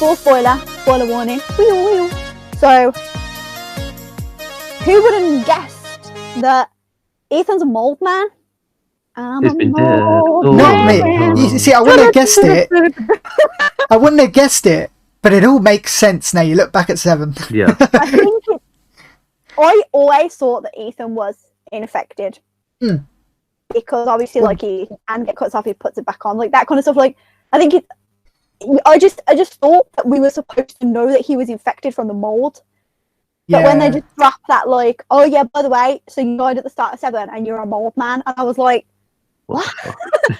full spoiler warning. So, who would have guessed that Ethan's a mold man? He's been dead. Not me. You see, I wouldn't have guessed it. I wouldn't have guessed it, but it all makes sense now. You look back at 7. Yeah. I always thought that Ethan was infected. Because obviously, like, he and get cuts off, he puts it back on, like that kind of stuff. Like, I think I just thought that we were supposed to know that he was infected from the mold. But when they just drop that, like, oh yeah, by the way, so you died at the start of 7 and you're a mold man, and I was like, what?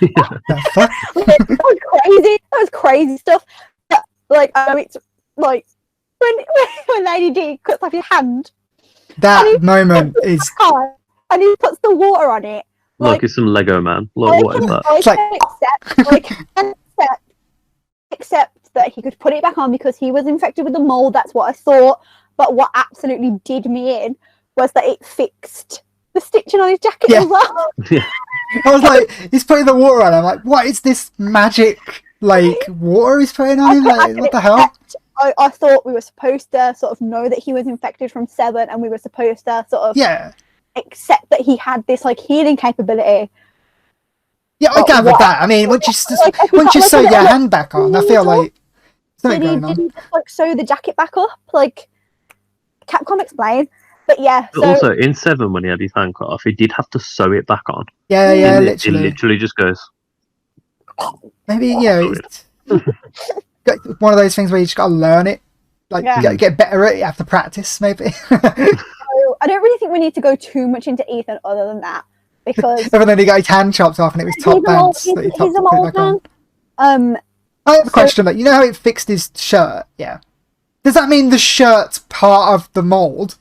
The fuck? That was crazy. That was crazy stuff. But, like, it's like when Lady D cuts off his hand. That moment is. And he puts the water on it. Like it's some Lego man. Like, what is that? I can accept that he could put it back on because he was infected with the mold. That's what I thought. But what absolutely did me in was that it fixed the stitching on his jacket as well. Yeah. I was like, he's putting the water on. I'm like, what is this magic, like, water he's putting on him? Like, what the hell? I thought we were supposed to sort of know that he was infected from 7, and we were supposed to sort of accept that he had this, like, healing capability. Yeah, I gathered that. I mean, once you sew your hand back on, I feel like something going on. Did he just, like, sew the jacket back up? Like, Capcom explain. But yeah. But also, in 7, when he had his hand cut off, he did have to sew it back on. Yeah, literally. It literally just goes. Maybe, it's one of those things where you just got to learn it. Like, you got to get better at it, you have to practice, maybe. So, I don't really think we need to go too much into Ethan other than that. Because other than he got his hand chopped off and it was top pants. He's a mold man. I have a question. Like, you know how it fixed his shirt? Yeah. Does that mean the shirt's part of the mold?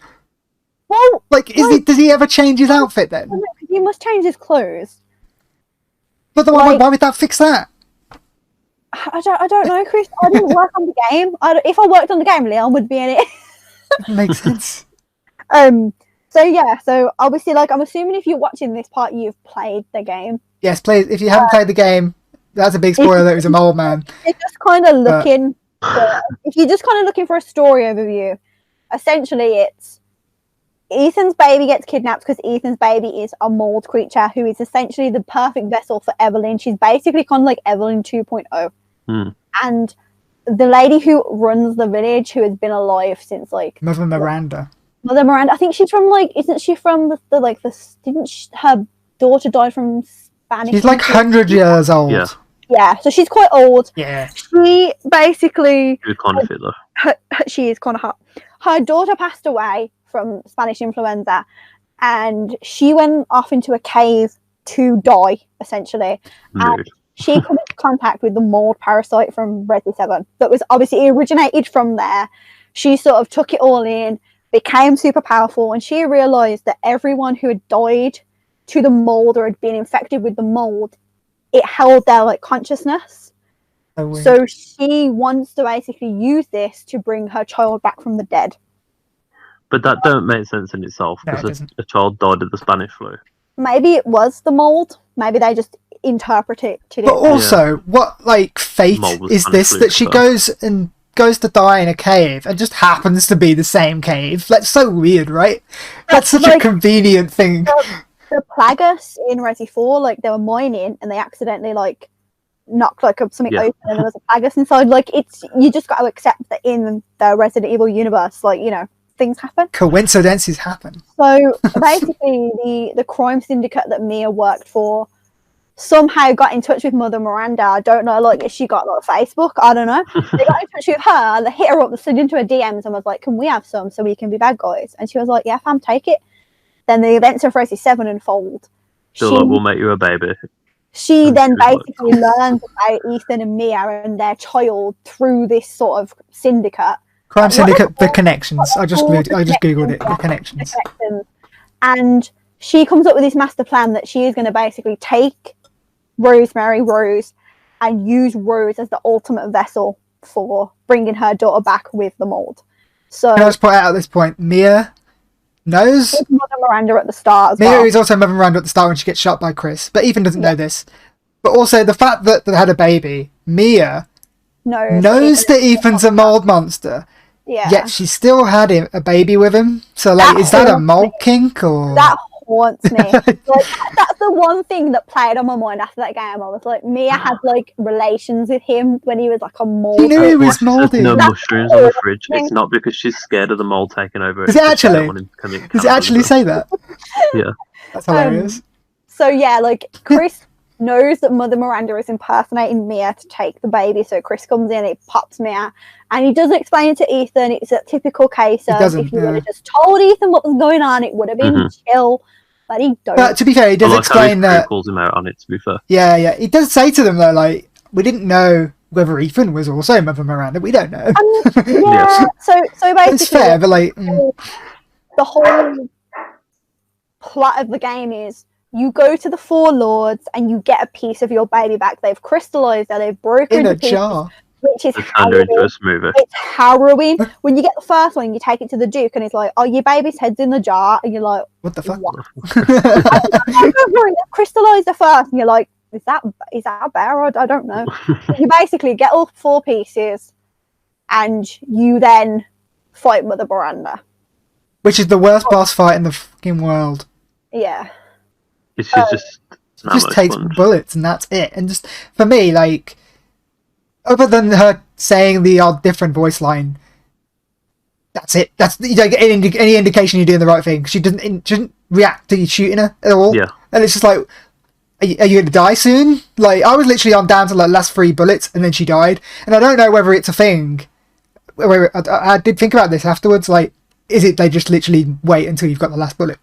Well, like, does he ever change his outfit then? He must change his clothes. But why would that fix that? I don't know, Chris. I didn't work on the game. If I worked on the game, Leon would be in it. Makes sense. So obviously, like, I'm assuming if you're watching this part, you've played the game. Yes, please. If you haven't played the game, that's a big spoiler that it was a mold man. You're just kind of looking. If you're just kind of looking for a story overview, essentially it's Ethan's baby gets kidnapped because Ethan's baby is a mold creature who is essentially the perfect vessel for Evelyn. She's basically kind of like Evelyn 2.0. And the lady who runs the village, who has been alive since, like, Mother Miranda. I think she's from, like, isn't she from her daughter died from Spanish? She's like 100 years old. Yeah, so she's quite old. Yeah. She basically... She's kind of fit, though. She is kind of hot. Her daughter passed away from Spanish influenza, and she went off into a cave to die, essentially. And she come into contact with the mold parasite from Resi 7 that was obviously originated from there. She sort of took it all in, became super powerful, and she realised that everyone who had died to the mold or had been infected with the mold, it held their, like, consciousness. So she wants to basically use this to bring her child back from the dead. But that don't make sense in itself, because a child died of the Spanish flu. Maybe it was the mold. Maybe they just interpreted it. But also, what, like, fate is this that she goes to die in a cave and just happens to be the same cave? That's so weird, right? That's such a convenient thing. The Plagus in Resi 4, like, they were mining and they accidentally, like, knocked, like, something open and there was a Plagus inside. Like, you just got to accept that in the Resident Evil universe, like, you know, things happen. Coincidences happen. So basically, the crime syndicate that Mia worked for somehow got in touch with Mother Miranda. I don't know, like, if she got, like, Facebook, I don't know. They got in touch with her, they hit her up, they slid into her DMs and was like, can we have some so we can be bad guys? And she was like, yeah, fam, take it. Then the events of Resi 7 unfold. Like, we'll make you a baby. She then basically learns about Ethan and Mia and their child through this sort of syndicate. Crime syndicate, the connections. I just googled it. The connections. And she comes up with this master plan that she is going to basically take Rose and use Rose as the ultimate vessel for bringing her daughter back with the mold. So can I just point out at this point, Mia knows Mother Miranda at the start as Mia well. is also Mother Miranda at the start when she gets shot by Chris, but Ethan doesn't know this. But also the fact that they had a baby, Mia knows that Ethan's a mold monster. Yeah. Yet she still had a baby with him. So, like, is that a mold kink or? That haunts me. Like, that's the one thing that played on my mind after that game. I was like, Mia had like relations with him when he was like a mold. She knew he was moldy. No mushrooms on the fridge. It's not because she's scared of the mold taking over. Does it actually? Does it actually say that? Yeah. That's hilarious. So yeah, like Chris knows that Mother Miranda is impersonating Mia to take the baby. So Chris comes in, he pops Mia, and he doesn't explain it to Ethan. It's a typical case of if you would have just told Ethan what was going on, it would have been chill. But he don't. But to be fair, he does explain that. Calls him out on it. To be fair. Yeah. He does say to them though, like, we didn't know whether Ethan was also Mother Miranda. We don't know. Yeah. So basically, it's fair, but like the whole plot of the game is you go to the Four Lords and you get a piece of your baby back. They've crystallized it. They've broken in a pieces, jar, which is harrowing. It's harrowing. When you get the first one, you take it to the Duke, and he's like, "Oh, your baby's head's in the jar," and you're like, "What the fuck?" What? They've crystallized the first, and you're like, "Is that a bear? I don't know." You basically get all 4 pieces, and you then fight Mother Miranda, which is the worst boss fight in the fucking world. Yeah. She's just takes bullets and that's it. And just for me, like, other than her saying the odd different voice line, that's it. That's, you don't get any indication you're doing the right thing. She doesn't react to you shooting her at all. Yeah. And it's just like, are you going to die soon? Like, I was literally on down to like last 3 bullets and then she died. And I don't know whether it's a thing. I did think about this afterwards. Like, is it they just literally wait until you've got the last bullet?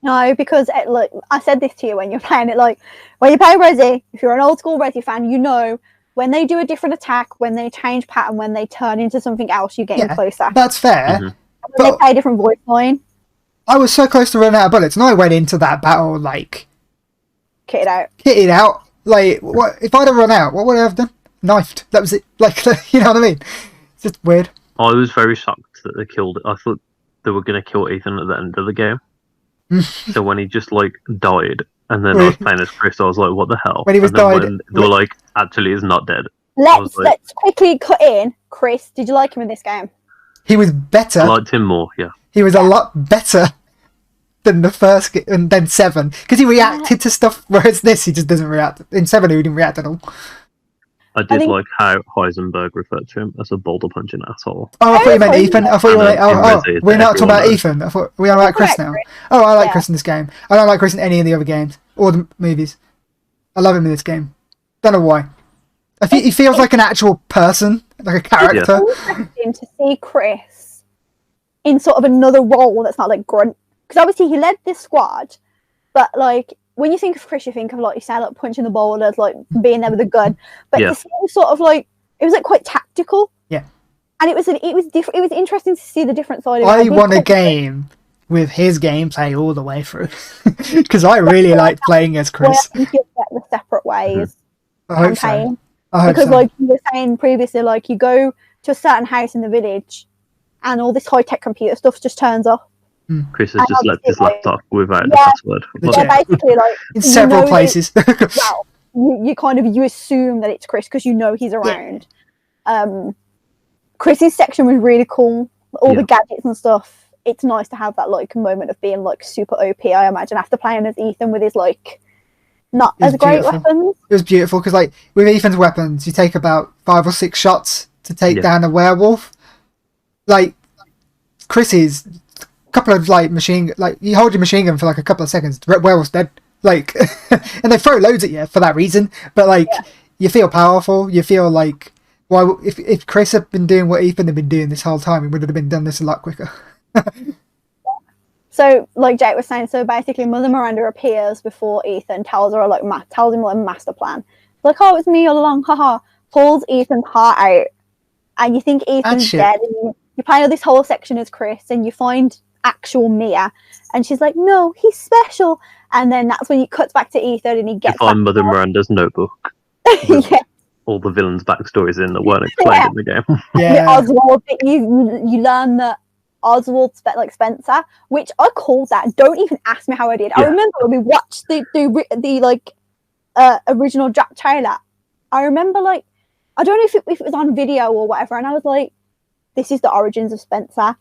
No, because look, I said this to you when you're playing it. Like, when you play Resi, if you're an old school Resi fan, you know when they do a different attack, when they change pattern, when they turn into something else, you're getting closer. That's fair. When they play a different voice line. I was so close to running out of bullets, and I went into that battle like kitted out. Like, what if I'd have run out? What would I have done? Knifed. That was it. Like, you know what I mean? It's just weird. I was very shocked that they killed it. I thought they were going to kill Ethan at the end of the game. So when he just like died, and then I was playing as Chris, I was like, "What the hell?" When he was died, they were like, "Actually, he's not dead." Let's quickly cut in. Chris, did you like him in this game? He was better. I liked him more. Yeah, he was a lot better than the first, and then 7 because he reacted to stuff. Whereas this, he just doesn't react. In 7, he didn't react at all. I did like how Heisenberg referred to him as a boulder punching asshole. Oh, I thought you meant Ethan. I thought you were we're not talking about Ethan. I thought we are about Chris now. Oh, I like Chris in this game. I don't like Chris in any of the other games or the movies. I love him in this game. Don't know why. He feels like an actual person, like a character. It's interesting to see Chris in sort of another role that's not like grunt, because obviously he led this squad, but like, when you think of Chris, you think of like you say like punching the boulders, like being there with a gun. But to see him sort of like it was like quite tactical. Yeah. And it was different. It was interesting to see the different side of it. I won a game with his gameplay all the way through because I really liked playing as Chris. Well, I think you'll get the separate ways. I hope so. Because like you were saying previously, like you go to a certain house in the village, and all this high tech computer stuff just turns off. Chris has just left his laptop without the password. Basically, like in several places. You kind of you assume that it's Chris because you know he's around. Chris's section was really cool. All the gadgets and stuff. It's nice to have that like moment of being like super OP. I imagine after playing as Ethan with his like not as great weapons. It was beautiful because like with Ethan's weapons, you take about 5 or 6 shots to take down a werewolf. Like Chris's. Couple of like you hold your machine gun for like a couple of seconds, werewolf's dead. Like, and they throw loads at you for that reason. But like, you feel powerful. You feel like, why? If Chris had been doing what Ethan had been doing this whole time, he would have been done this a lot quicker. So, like Jake was saying, so basically, Mother Miranda appears before Ethan, tells him like master plan. Like, oh, it's me all along, haha. Pulls Ethan's heart out, and you think Ethan's dead. And you play this whole section as Chris, and you find actual Mia, and she's like, no, he's special. And then that's when he cuts back to Ethan and he gets you find Mother Miranda's notebook all the villains' backstories in that weren't explained in the game. Oswald, you learn that Oswald Spencer, which I called that. Don't even ask me how I did. I remember when we watched the original Jack trailer, I remember like I don't know if it was on video or whatever, and I was like, this is the origins of Spencer.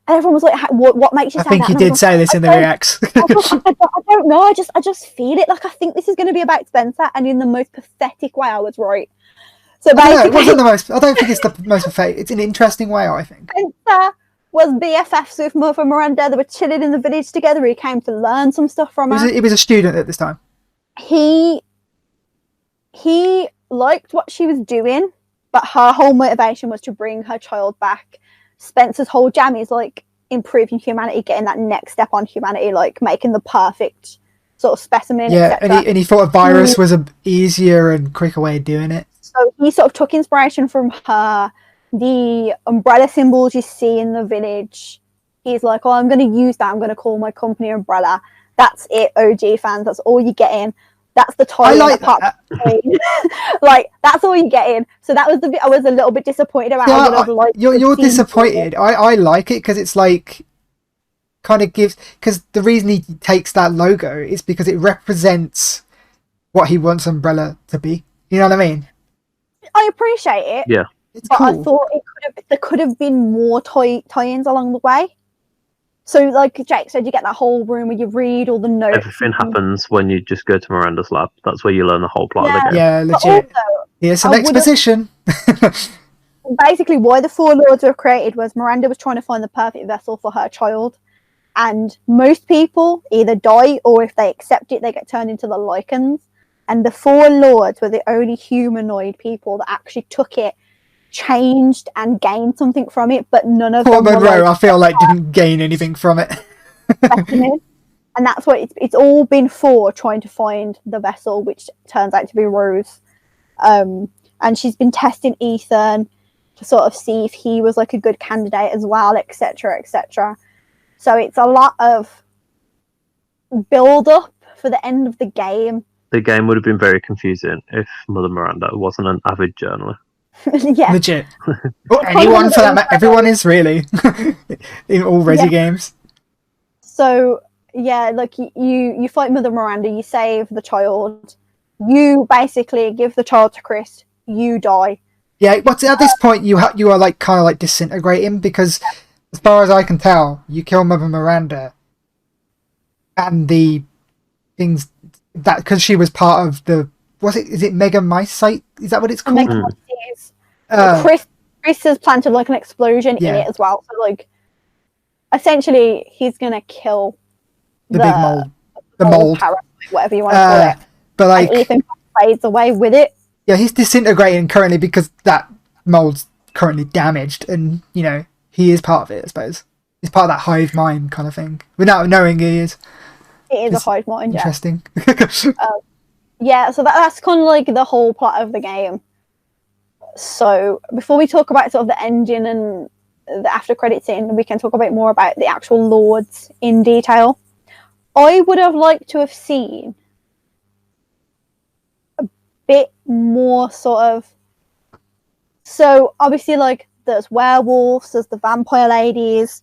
And everyone was like, what makes you say that? I think you did say this in the reacts. I don't know. I just feel it. Like, I think this is going to be about Spencer, and in the most pathetic way, I was right. So basically, it wasn't the most. I don't think it's the most pathetic. It's an interesting way, I think. Spencer was BFFs with Mother Miranda. They were chilling in the village together. He came to learn some stuff from her. He was a student at this time. He liked what she was doing, but her whole motivation was to bring her child back. Spencer's whole jam is like improving humanity, getting that next step on humanity, like making the perfect sort of specimen. Yeah, and he thought a virus was a easier and quicker way of doing it. So he sort of took inspiration from her. The umbrella symbols you see in the village, he's like, oh, I'm going to use that. I'm going to call my company Umbrella. That's it, OG fans. That's all you get in. That's the title. I like that. Like, that's all you get in. So that was the bit I was a little bit disappointed about. You're disappointed. I like it because it's like kind of gives, because the reason he takes that logo is because it represents what he wants Umbrella to be. You know what I mean? I appreciate it. Yeah. It's but cool. I thought there could have been more tie-ins along the way. So, like Jake said, you get that whole room where you read all the notes. Everything happens when you just go to Miranda's lab. That's where you learn the whole plot of the game. Yeah, legit. Here's some exposition. Basically, why the Four Lords were created was Miranda was trying to find the perfect vessel for her child. And most people either die, or if they accept it, they get turned into the Lycans. And the Four Lords were the only humanoid people that actually took it, changed and gained something from it, but none of them Monroe, I feel like didn't gain anything from it. And that's what it's all been for, trying to find the vessel, which turns out to be Rose. And she's been testing Ethan to sort of see if he was like a good candidate as well, etc., etc. So it's a lot of build up for the end of the game. The game would have been very confusing if Mother Miranda wasn't an avid journaler. Yeah, legit. Well, anyone for that matter. Everyone is really in all Resi games. So yeah, like you fight Mother Miranda, you save the child, you basically give the child to Chris, you die. Yeah, but at this point you are like kind of like disintegrating, because as far as I can tell, you kill Mother Miranda, and the things that, because she was part of the, is it Mega Mycite? Is that what it's called? Chris has planted like an explosion in it as well. So like, essentially, he's gonna kill the big mold, the mold, parasite, whatever you want to call it. But like, and Ethan fades away with it. Yeah, he's disintegrating currently because that mold's currently damaged, and you know he is part of it. I suppose he's part of that hive mind kind of thing, without knowing he is. It is a hive mind. Interesting. Yeah, so that's kind of like the whole plot of the game. So before we talk about sort of the ending and the after credits scene, we can talk a bit more about the actual lords in detail. I would have liked to have seen a bit more sort of, so obviously like there's werewolves, there's the vampire ladies,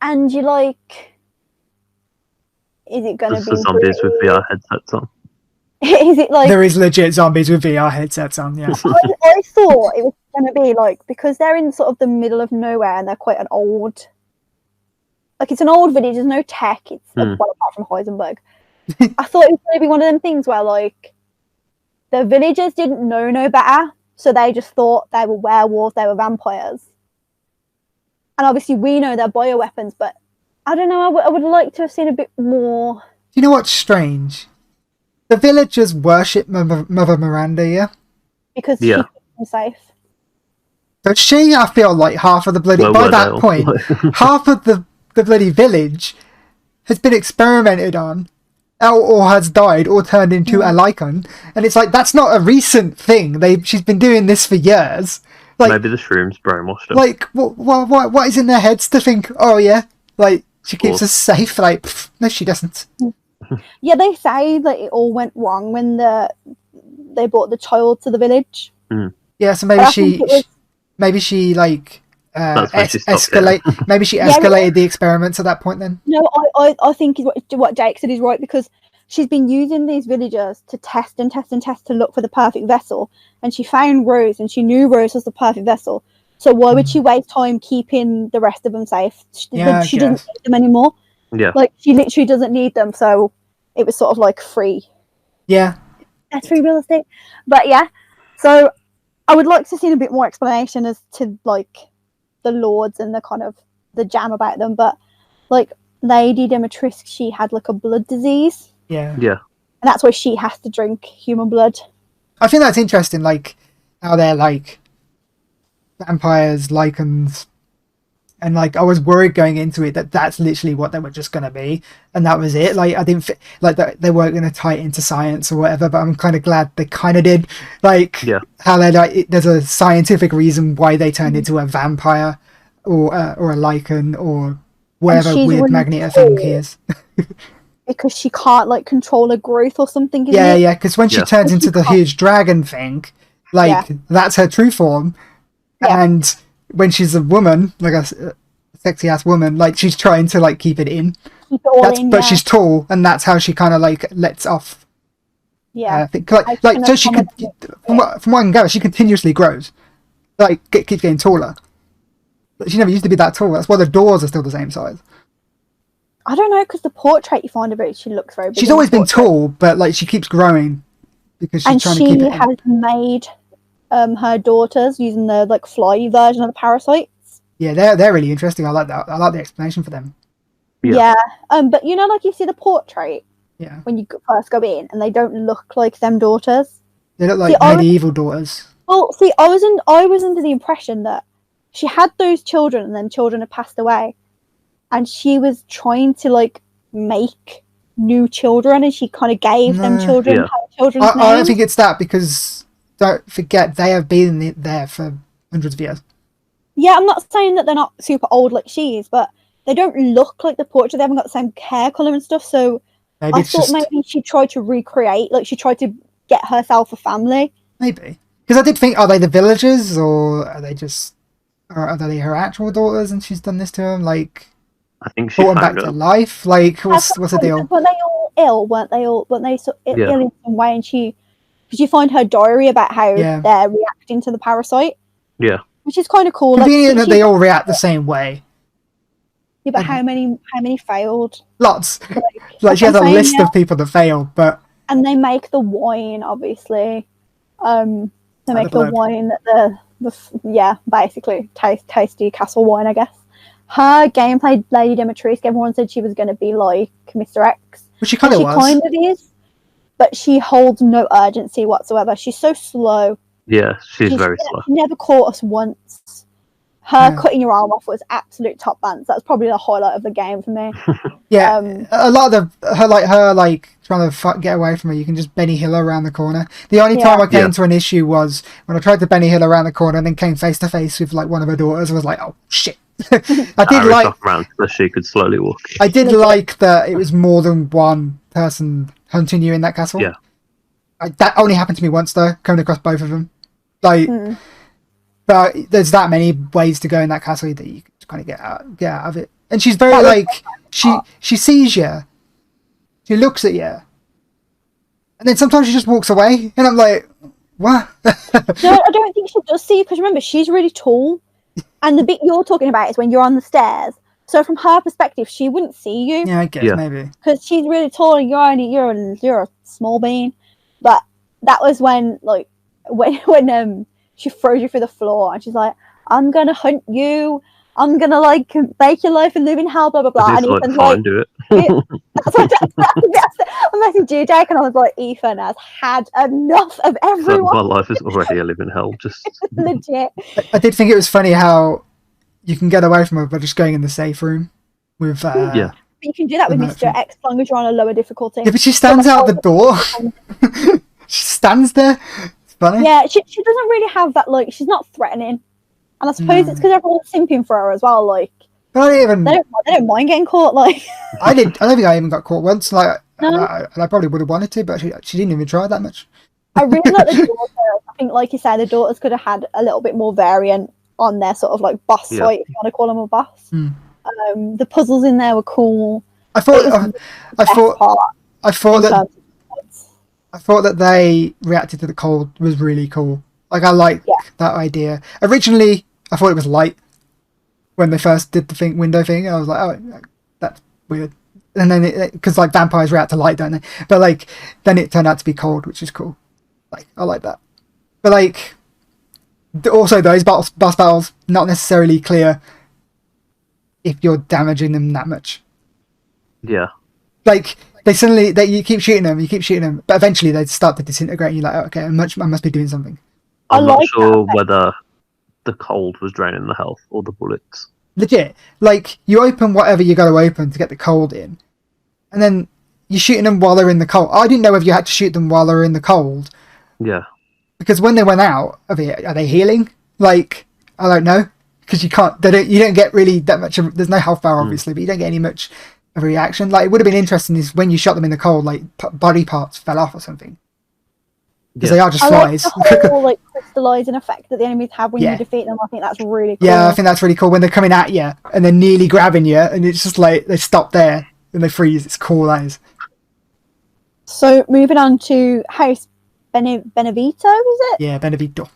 and you like, is it going to be the zombies with VR headsets on? Is it like, there is legit zombies with VR headsets on? Yeah. I thought it was going to be like, because they're in sort of the middle of nowhere and they're quite an old, like it's an old village. There's no tech. It's well, apart from Heisenberg. I thought it was going to be one of them things where like the villagers didn't know no better, so they just thought they were werewolves, they were vampires. And obviously we know they're bioweapons, but I don't know. I would like to have seen a bit more. You know what's strange? The villagers worship Mother Miranda, yeah? Because she keeps them safe. But she, I feel like half of the bloody, by that point, half of the bloody village has been experimented on, or has died, or turned into a Lycan. And it's like, that's not a recent thing. She's been doing this for years. Like, maybe the shrooms brainwashed her. Like, what is in their heads to think, oh yeah, like, she keeps us safe? Like, no, she doesn't. Yeah, they say that it all went wrong when they brought the child to the village. Yeah, so maybe she like escalate. Maybe she escalated the experiments at that point. Then no, I think what Jake said is right, because she's been using these villagers to test and test and test to look for the perfect vessel, and she found Rose, and she knew Rose was the perfect vessel. So why would she waste time keeping the rest of them safe? She doesn't need them anymore. Yeah. Like, she literally doesn't need them, so it was sort of like free. Yeah. That's free real estate. But yeah, so I would like to see a bit more explanation as to like the lords and the kind of the jam about them. But like Lady Demetrisk, she had like a blood disease. Yeah. Yeah. And that's why she has to drink human blood. I think that's interesting, like how they're like vampires, lichens, and like I was worried going into it that that's literally what they were just going to be, and that was it. Like I didn't like that they weren't going to tie it into science or whatever, but I'm kind of glad they kind of did. Like how they're like there's a scientific reason why they turned into a vampire or a lichen or whatever weird Magneto thing he is. Because she can't like control her growth or something. Yeah, because when she turns into the huge dragon thing, like that's her true form. And when she's a woman, like a sexy ass woman, like she's trying to like keep it in. Keep it all in, but she's tall, and that's how she kind of like lets off. Yeah, like so she could. From what I can gather, she continuously grows, like keeps getting taller. But she never used to be that tall. That's why the doors are still the same size. I don't know, because the portrait you find of her, she looks very big. She's always been tall, but like she keeps growing because she's trying to keep it in. And she has made her daughters using the like fly version of the parasites. Yeah, they're really interesting. I like that. I like the explanation for them. Yeah. But you know, like you see the portrait. Yeah. When you first go in, and they don't look like them daughters. They look like medieval daughters. Well, see, I was under the impression that she had those children, and then children had passed away, and she was trying to like make new children, and she kind of gave them children. Yeah. Children's names. I don't think it's that, because don't forget they have been there for hundreds of years. Yeah, I'm not saying that they're not super old like she is, but they don't look like the portrait. They haven't got the same hair colour and stuff. So maybe I thought maybe she tried to recreate, like she tried to get herself a family. Maybe, because I did think, are they the villagers, or are they her actual daughters, and she's done this to them? Like, I think she brought them back to life. Like, what's the deal? Were they all ill? Weren't they ill in some way? And did you find her diary about how they're reacting to the parasite? Yeah. Which is kind of cool. Convenient that they all react the same way. Yeah, but how many failed? Lots. Like she has a list of people that failed, but... And they make the wine, obviously. They make the wine that basically tasty castle wine, I guess. Her gameplay, Lady Demetrisk, everyone said she was going to be like Mr. X. But she kind of was. She kind of is. But she holds no urgency whatsoever. She's so slow. Yeah, she's very slow. She never caught us once. Her cutting your arm off was absolute top bands. That's probably the highlight of the game for me. Yeah, a lot of her trying to get away from her. You can just Benny Hill around the corner. The only time I came to an issue was when I tried to Benny Hill around the corner and then came face to face with like one of her daughters. I was like, oh shit. I did like around so she could slowly walk. I did like that it was more than one person hunting you in that castle. Yeah, that only happened to me once though, coming across both of them. Like, but there's that many ways to go in that castle that you can kind of get out of it. And she's very like she sees you, she looks at you, and then sometimes she just walks away, and I'm like, what? No, I don't think she does see you, because remember, she's really tall. And the bit you're talking about is when you're on the stairs. So from her perspective, she wouldn't see you. Yeah, I guess maybe because she's really tall and you're a small bean. But that was when she throws you through the floor and she's like, "I'm gonna hunt you. I'm gonna like make your life and live in hell." Blah blah blah. And Ethan's like, "Do it." That's I'm messaging you, Jake, and I was like, Ethan has had enough of everyone. My life is already a living hell. Just legit. I did think it was funny how you can get away from her by just going in the safe room with But you can do that with Mr. X as long as you're on a lower difficulty. Yeah, but she stands out the door. She stands there. It's funny. Yeah, she doesn't really have that, like, she's not threatening. And I suppose it's because everyone's simping for her as well, like. But they don't mind getting caught, like. I don't think I even got caught once, like, no. and I probably would have wanted to, but she didn't even try that much. I really like the daughters. I think, like you said, the daughters could have had a little bit more variant on their sort of like boss fight, if you want to call them a boss. The puzzles in there were cool. I thought I thought that they reacted to the cold was really cool. Like, I like that idea. Originally, I thought it was light when they first did the window thing. I was like, oh, that's weird. And then because like vampires react to light, don't they? But like then it turned out to be cold, which is cool. Like, I like that. But like also those boss battles not necessarily clear if you're damaging them that much. Yeah. Like you keep shooting them, but eventually they start to disintegrate. And you're like, oh, okay, I must be doing something. I'm not sure whether the cold was draining the health or the bullets. Legit, like you open whatever you got to open to get the cold in, and then you're shooting them while they're in the cold. I didn't know if you had to shoot them while they're in the cold. Yeah. Because when they went out of it, are they healing? Like, I don't know, because you don't get really that much of. There's no health bar obviously, but you don't get any much of a reaction. Like, it would have been interesting is when you shot them in the cold, like body parts fell off or something. Because they are just flies. Like the whole, like, crystallizing effect that the enemies have when you defeat them. I think that's really cool. Yeah, I think that's really cool when they're coming at you and they're nearly grabbing you, and it's just like they stop there and they freeze. It's cool, that is. So moving on to House Benevito, is it? Yeah, Benevito.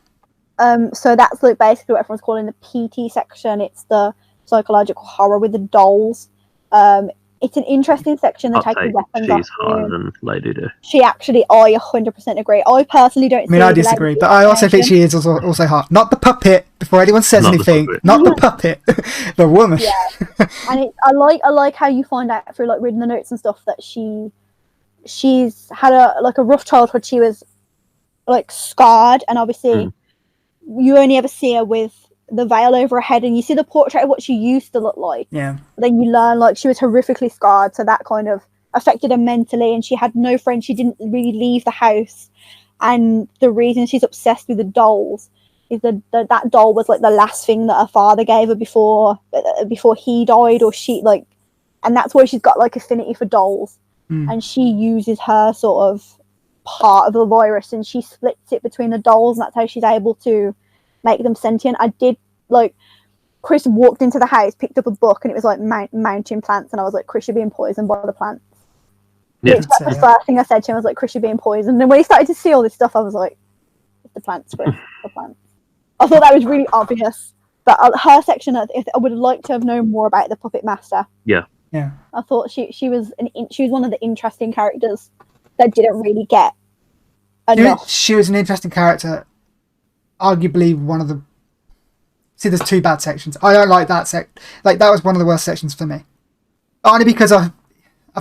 So that's like basically what everyone's calling the PT section. It's the psychological horror with the dolls. It's an interesting section. They take the weapons off. She's harder than Lady Do. She actually, I 100% agree. I personally don't. I mean, I disagree, but I also think she is also hard. Not the puppet. Before anyone says anything, not the puppet, the woman. Yeah, and I like how you find out through like reading the notes and stuff that she's had a rough childhood. She was like scarred, and obviously you only ever see her with the veil over her head, and you see the portrait of what she used to look like. Yeah. Then you learn like she was horrifically scarred, so that kind of affected her mentally, and she had no friends. She didn't really leave the house, and the reason she's obsessed with the dolls is that doll was like the last thing that her father gave her before he died, or she like, and that's why she's got like affinity for dolls, and she uses her sort of part of the virus, and she splits it between the dolls, and that's how she's able to make them sentient. I did like Chris walked into the house, picked up a book, and it was like mountain plants, and I was like, Chris, you're being poisoned by the plants. Yeah, that's the first thing I said to him. I was like, Chris, you're being poisoned. And when he started to see all this stuff, I was like, the plants, Chris, the plants. I thought that was really obvious. But her section, I would have liked to have known more about the puppet master. Yeah. I thought she was one of the interesting characters that didn't really get enough. She was an interesting character. Arguably one of the... See, there's two bad sections. I don't like that like, that was one of the worst sections for me. Only because I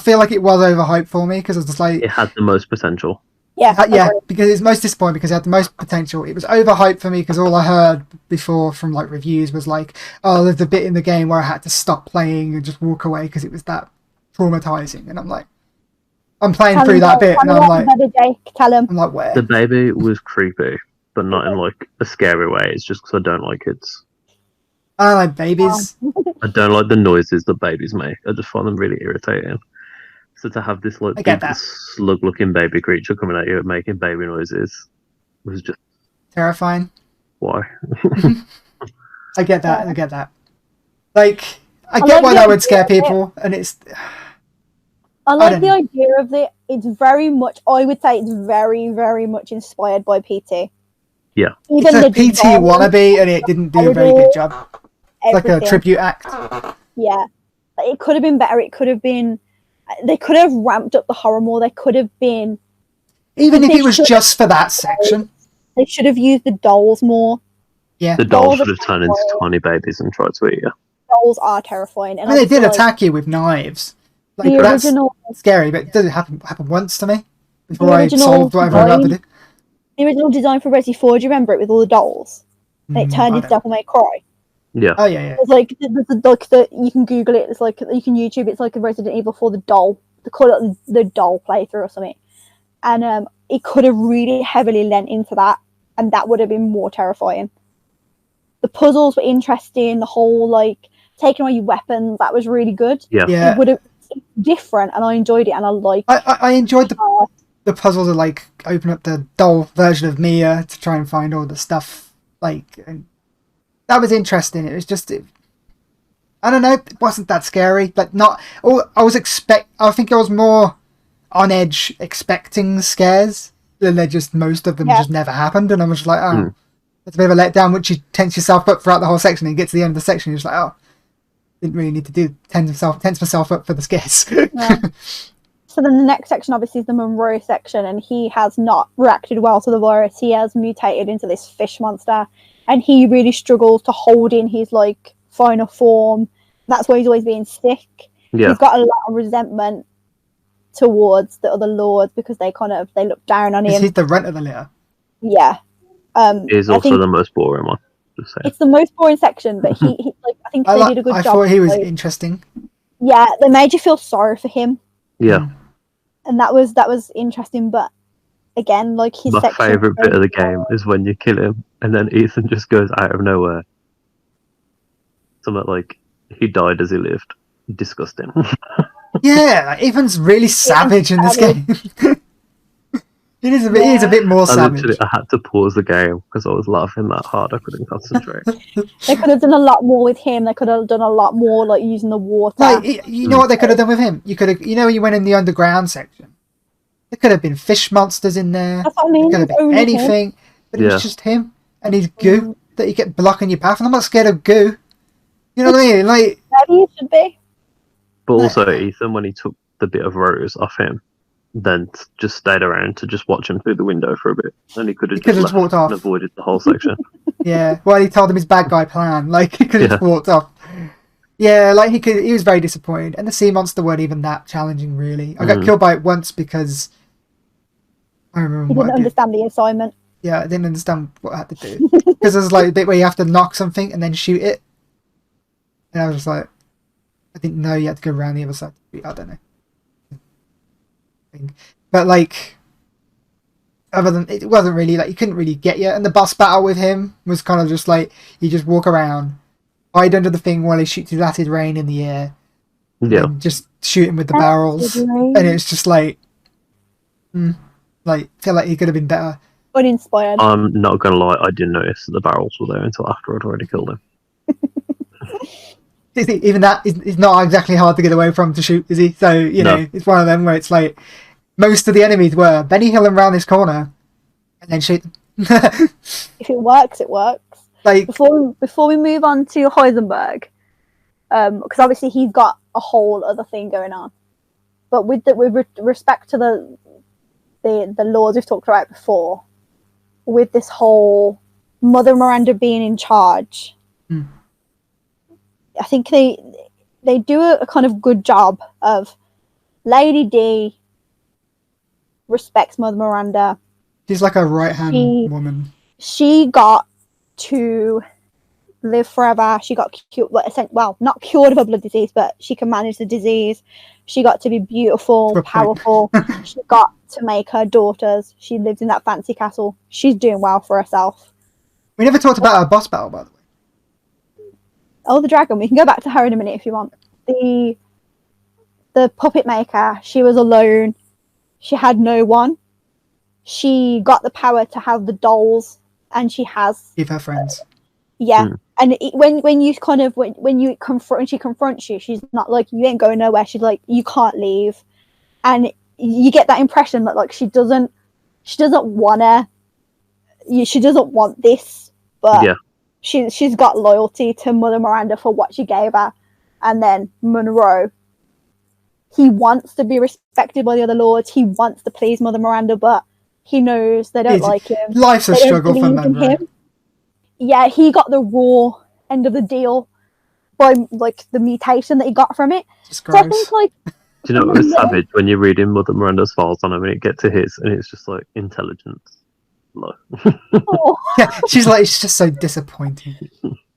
feel like it was overhyped for me, because I was just like... It had the most potential. Yeah, because it's most disappointing because it had the most potential. It was overhyped for me because all I heard before from like reviews was like, oh, there's a bit in the game where I had to stop playing and just walk away because it was that traumatizing. And I'm like, I'm playing through that bit, and I'm like, tell him. I'm like, where? The baby was creepy, but not in like a scary way. It's just because I don't like kids. I don't like babies. I don't like the noises that babies make. I just find them really irritating. So to have this like big slug-looking baby creature coming at you and making baby noises was just terrifying. Why? I get that. Like, I get why that would scare people, and it's. I like the idea of it. It's very much. I would say it's very, very much inspired by PT. Yeah, even it's a PT wannabe, and it didn't do a very good job. It's like a tribute act. Yeah, it could have been better. It could have been. They could have ramped up the horror more. They could have been... Even if it was just for that section. They should have used the dolls more. Yeah. The dolls should have turned into tiny babies and tried to eat you. Dolls are terrifying. And they did attack you with knives. Like, that's scary, but it doesn't happen once to me. Before I solved whatever I had to do. The original design for Resi 4, do you remember it with all the dolls? And it turned into Devil May Cry. Yeah. Oh, yeah. It's like, you can Google it, it's like, you can YouTube, it's like a Resident Evil for the doll. They call it the doll playthrough or something. And it could have really heavily lent into that, and that would have been more terrifying. The puzzles were interesting, the whole, like, taking away your weapons, that was really good. Yeah. It would have different, and I enjoyed it, and I liked I enjoyed the puzzle to, like, open up the doll version of Mia to try and find all the stuff, like... That was interesting. It was just, I don't know, it wasn't that scary. Like, not, I think it was more, on edge expecting scares, then they're just, most of them just never happened, and I was just like, oh, it's a bit of a letdown, which you tense yourself up throughout the whole section, and you get to the end of the section, you're just like, oh, didn't really need to tense myself up for the scares. Yeah. So then the next section obviously is the Monroe section, and he has not reacted well to the virus. He has mutated into this fish monster, and he really struggles to hold in his like final form. That's why he's always being sick. Yeah. He's got a lot of resentment towards the other lords because they look down on him. He's the runt of the litter. Yeah. He's also the most boring one. It's the most boring section, but he like, I think they did a good job. I thought he was interesting. Yeah, they made you feel sorry for him. Yeah. And that was interesting, but again, like his My favourite bit of the game is when you kill him and then Ethan just goes out of nowhere. Something like, he died as he lived. Disgusting. Yeah, Ethan's really savage in this game. He is a bit more savage. I had to pause the game because I was laughing that hard I couldn't concentrate. They could have done a lot more with him. They could have done a lot more, like using the water. Like, you know what they could have done with him? You could have, you know, when you went in the underground section, there could have been fish monsters in there. That's what I mean. There could have been anything, but it was just him and his goo that you get blocking your path. And I'm not scared of goo. You know what I mean? Like, maybe you should be. But also, Ethan, when he took the bit of rose off him, then just stayed around to just watch him through the window for a bit. And he could have just walked off and avoided the whole section. Yeah, well, he told him his bad guy plan. Like, he could have just walked off. Yeah, like, he was very disappointed. And the sea monster weren't even that challenging, really. I got killed by it once because I remember he didn't understand the assignment. Yeah, I didn't understand what I had to do. Because there's like a bit where you have to knock something and then shoot it. And I was just like, I didn't know you had to go around the other side. I don't know. But like, other than, it wasn't really like, you couldn't really get you. And the boss battle with him was kind of just like, you just walk around, hide under the thing while he shoots his acid rain in the air. Yeah. And just shoot him with the barrels. And it's just like, feel like he could have been better. Uninspired. I'm not gonna lie, I didn't notice that the barrels were there until after I'd already killed him. Even that is not exactly hard to get away from to shoot, is he? So, you know, it's one of them where it's like, most of the enemies were Benny Hill and round this corner, and then shoot them. If it works, it works. Like, before we move on to Heisenberg, because obviously he's got a whole other thing going on. But with respect to the laws we've talked about before, with this whole Mother Miranda being in charge, I think they do a kind of good job of Lady D respects Mother Miranda. She's like a right-hand woman. She got to live forever. She got cured, well, not cured of a blood disease, but she can manage the disease. She got to be beautiful, powerful. She got to make her daughters. She lives in that fancy castle. She's doing well for herself. We never talked about her boss battle, by the way. Oh, the dragon. We can go back to her in a minute if you want. The puppet maker, she was alone. She had no one. She got the power to have the dolls, and she has... Give her friends. And when you kind of when you confront, she confronts you. She's not like, you ain't going nowhere. She's like, you can't leave, and you get that impression that like she doesn't want this, but she's got loyalty to Mother Miranda for what she gave her. And then Monroe, he wants to be respected by the other lords. He wants to please Mother Miranda, but he knows they don't like him. Life's a struggle for Monroe. Yeah, he got the raw end of the deal by like the mutation that he got from it. So I think like, do you know what was savage when you're reading Mother Miranda's files on him and it gets to his and it's just like intelligence low. Yeah, she's like, it's just so disappointing.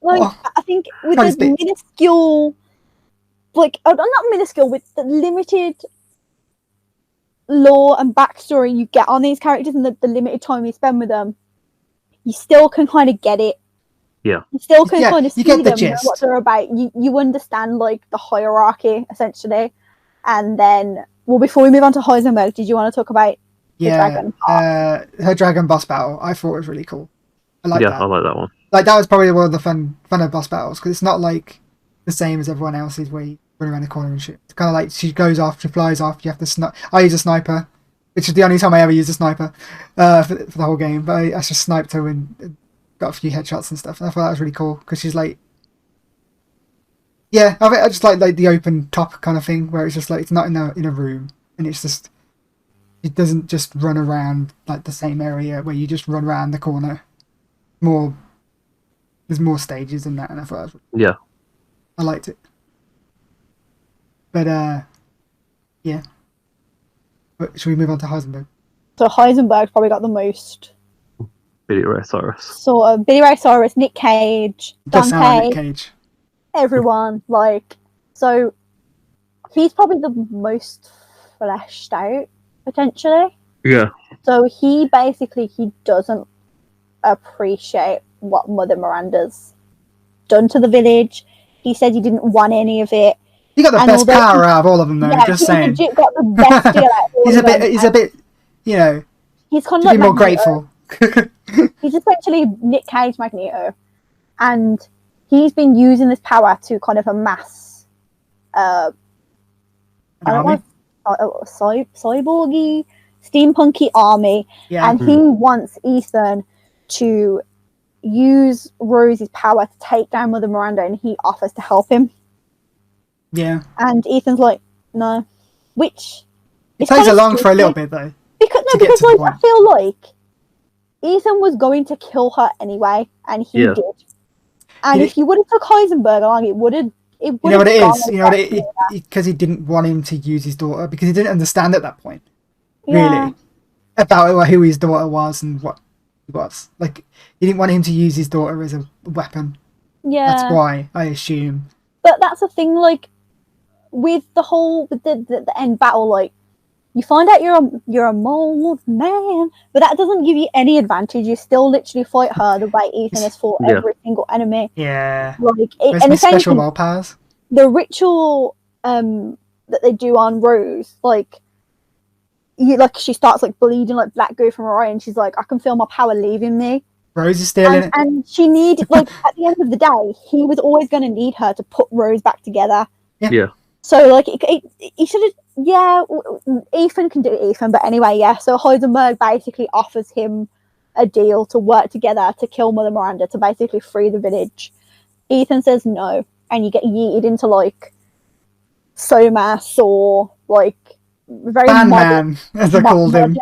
Like I think with the minuscule, like not minuscule, with the limited lore and backstory you get on these characters and the limited time you spend with them, you still can kind of get it. Yeah. You still can kind of see them, know what they're about. You understand like the hierarchy essentially. And then, well, before we move on to Heisenberg, did you want to talk about the dragon part? Her dragon boss battle? I thought it was really cool. I like that. I like that one. Like that was probably one of the funner boss battles because it's not like the same as everyone else's where you run around the corner and shoot. It's kind of like she goes off, she flies off. You have to snipe. I use a sniper, which is the only time I ever used a sniper for the whole game. But I just sniped her and got a few headshots and stuff. And I thought that was really cool because she's like, yeah, I just like the open top kind of thing where it's just like it's not in a room and it's just it doesn't just run around like the same area where you just run around the corner. There's more stages than that, and I thought I liked it. But yeah. But should we move on to Heisenberg? So Heisenberg's probably got the most. Billy Ray Cyrus. Sort of Billy Ray Cyrus, Nick Cage, Does sound like Dante, Nick Cage. everyone. So he's probably the most fleshed out, potentially. Yeah. So he doesn't appreciate what Mother Miranda's done to the village. He said he didn't want any of it. He got the best power out of all of them, though. Just saying. He legit got the best deal out of all of them. He's a bit, you know. He's kind of to like be more Magneto. grateful. He's essentially Nick Cage Magneto, and he's been using this power to kind of amass cyborgy, steampunky army, and he wants Ethan to use Rose's power to take down Mother Miranda, and he offers to help him. Yeah. And Ethan's like, no. Which it plays along for a little bit though. Because I feel like Ethan was going to kill her anyway, and he did. And if you would have took Heisenberg along, it would have. You know what it is? You know what it because he didn't want him to use his daughter because he didn't understand at that point. Really, about who his daughter was and what he was. Like he didn't want him to use his daughter as a weapon. Yeah, that's why I assume. But that's the thing, like with the end battle, like you find out you're a mold man, but that doesn't give you any advantage. You still literally fight her the way Ethan has fought every single enemy. Yeah, like and special wild powers. The ritual that they do on Rose, like she starts like bleeding like black goo from her eye, and she's like, I can feel my power leaving me. Rose is stealing it, and she needed like at the end of the day, he was always going to need her to put Rose back together. Yeah. So like he should have. Yeah, Ethan can do Ethan, but anyway, yeah. So Heisenberg basically offers him a deal to work together to kill Mother Miranda to basically free the village. Ethan says no, and you get yeeted into like Somas or like very fan man, as I called him.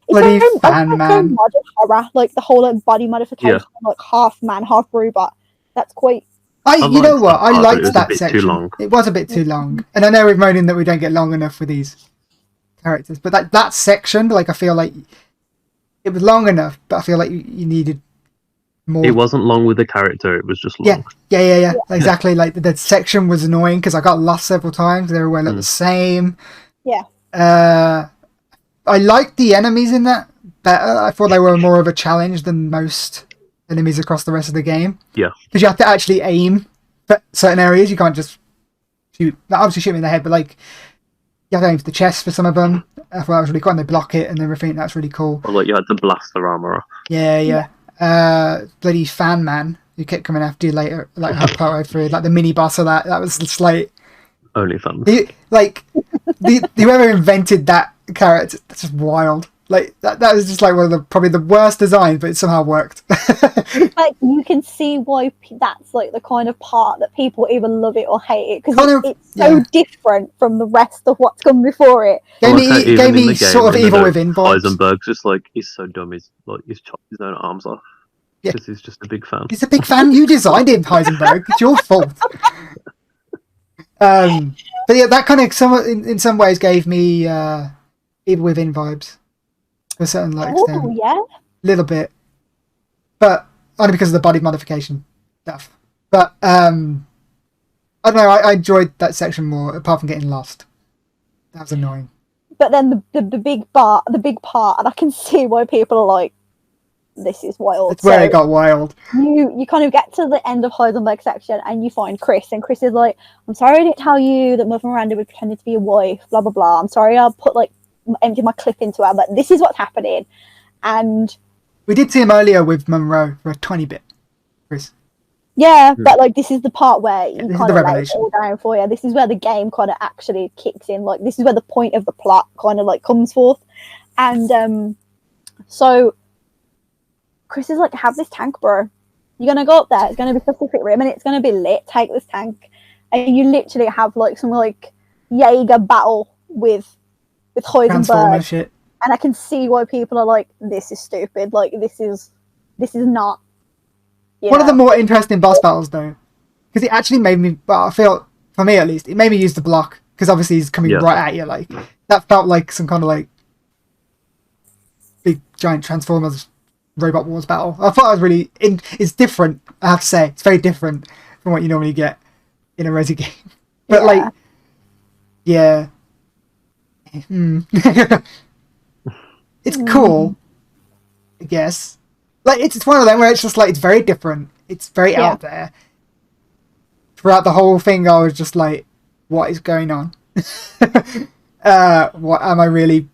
Bloody fan man. Modern horror, like the whole like body modification, like half man, half robot. That's quite. You know what? I liked that section. It was a bit too long, and I know we're moaning that we don't get long enough with these characters, but that section, like I feel like it was long enough, but I feel like you needed more. It wasn't long with the character; it was just long. Yeah. Exactly. Like the section was annoying because I got lost several times. They were the same. Yeah. I liked the enemies in that better. I thought they were more of a challenge than most enemies across the rest of the game. Yeah. Because you have to actually aim for certain areas. You can't just shoot. Obviously shoot me in the head, but like you have to aim for the chest for some of them. I thought that was really cool. And they block it and everything. That's really cool. Or like you had to blast their armor off. Yeah. Bloody fan man who kept coming after you later, like partway through, like the mini boss of that. That was just like only fun. Whoever invented that character, that's just wild. Like that was just like one of probably the worst designs, but it somehow worked. Like you can see why that's like the kind of part that people either love it or hate it because it's so different from the rest of what's come before it. Gave me sort of Evil Within vibes. Heisenberg's just like he's so dumb. He's like he's chopped his own arms off because he's just a big fan. He's a big fan. You designed him, Heisenberg. It's your fault. But yeah, that kind of in some ways gave me Evil Within vibes. To a certain extent. Oh, yeah. Little bit. But only because of the body modification stuff. But I don't know, I enjoyed that section more, apart from getting lost. That was annoying. But then the big part, and I can see why people are like, this is wild. It's where it got wild. You kind of get to the end of Heisenberg section and you find Chris, and Chris is like, I'm sorry I didn't tell you that Mother Miranda was pretending to be your wife, blah blah blah. I'm sorry I emptied my clip into her, but this is what's happening. And we did see him earlier with Monroe for a tiny bit, Chris. Yeah, but like this is the part where you this is kind the of lay it revelation. all down for you. This is where the game kind of actually kicks in. Like this is where the point of the plot kind of like comes forth. And so Chris is like, have this tank, bro. You're gonna go up there. It's gonna be Pacific Rim and it's gonna be lit. Take this tank, and you literally have like some like Jaeger battle with Transformer Heisenberg. shit. And I can see why people are like, this is stupid. Like this is not. One of the more interesting boss battles, though, because it actually made me. Well, I feel, for me at least, it made me use the block because obviously he's coming right at you. Like that felt like some kind of like big giant Transformers Robot Wars battle. I thought it was really. It's different. I have to say, it's very different from what you normally get in a Resi game. But like, yeah, it's cool, I guess. Like it's one of them where it's just like it's very different. It's very out there. Throughout the whole thing, I was just like, "What is going on? What am I really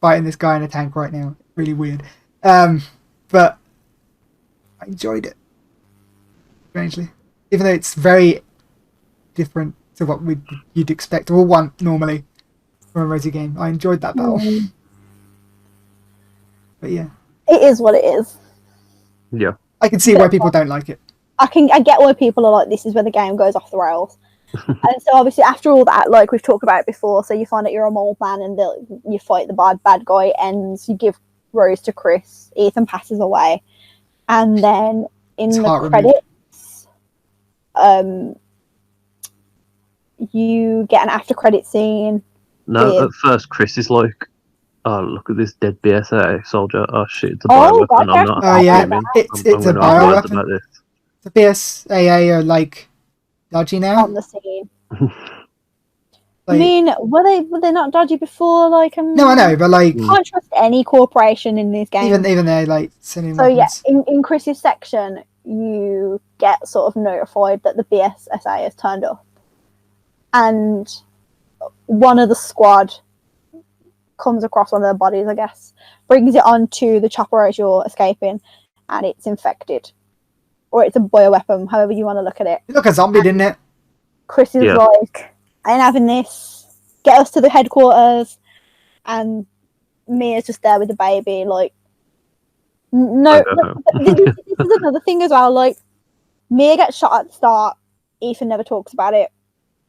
fighting this guy in a tank right now? Really weird." But I enjoyed it strangely, even though it's very different to what you'd expect or want normally from a Resi game. I enjoyed that battle. But yeah, it is what it is. Yeah, I can see why people don't like it. I get why people are like, this is where the game goes off the rails. And so obviously after all that, like we've talked about it before, so you find out you're a mold man and you fight the bad guy, ends, you give Rose to Chris, Ethan passes away, and then in the credits you get an after credit scene. No, at first Chris is like, "Oh, look at this dead BSA soldier. Oh shit, it's a bioweapon. I'm not assuming. It's I'm a going to have words bioweapon. about this." The BSAA are like dodgy now. On the scene. I mean, were they not dodgy before? Like, no, I know, but like, you can't trust any corporation in these games. Even they're like sending so weapons. Yeah, in Chris's section, you get sort of notified that the BSSA has turned up, and one of the squad comes across one of their bodies, I guess, brings it onto the chopper as you're escaping, and it's infected. Or it's a bioweapon, however you want to look at it. It looked like a zombie, didn't it? Chris is like, I ain't having this. Get us to the headquarters. And Mia's just there with the baby, like, no. This is another thing as well. Like, Mia gets shot at the start. Ethan never talks about it.